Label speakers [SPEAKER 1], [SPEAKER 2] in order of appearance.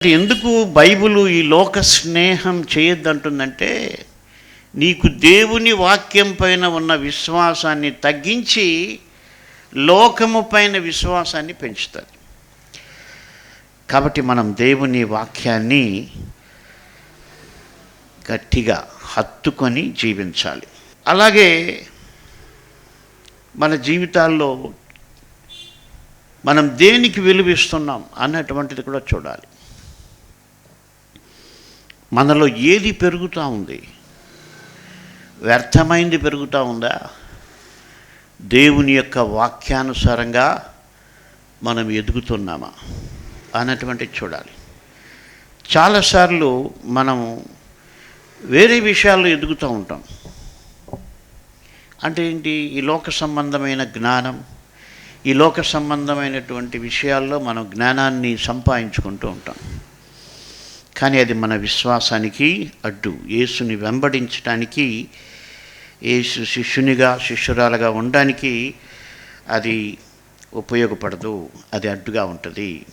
[SPEAKER 1] ఎందుకు బైబిలు ఈ లోక స్నేహం చేయొద్దంటుందంటే, నీకు దేవుని వాక్యం పైన ఉన్న విశ్వాసాన్ని తగ్గించి లోకము పైన విశ్వాసాన్ని పెంచుతుంది. కాబట్టి మనం దేవుని వాక్యాన్ని గట్టిగా హత్తుకొని జీవించాలి. అలాగే మన జీవితాల్లో మనం దేనికి విలువిస్తున్నాం అన్నటువంటిది కూడా చూడాలి. మనలో ఏది పెరుగుతూ ఉంది? వ్యర్థమైంది పెరుగుతూ ఉందా? దేవుని యొక్క వాక్యానుసారంగా మనం ఎదుగుతున్నామా అన్నటువంటిది చూడాలి. చాలాసార్లు మనం వేరే విషయాల్లో ఎదుగుతూ ఉంటాం. అంటే ఏంటి? ఈ లోక సంబంధమైన జ్ఞానం, ఈ లోక సంబంధమైనటువంటి విషయాల్లో మనం జ్ఞానాన్ని సంపాదించుకుంటూ ఉంటాం. కానీ అది మన విశ్వాసానికి అడ్డు. యేసుని వెంబడించడానికి, యేసు శిష్యునిగా శిష్యురాలుగా ఉండడానికి అది ఉపయోగపడదు, అది అడ్డుగా ఉంటుంది.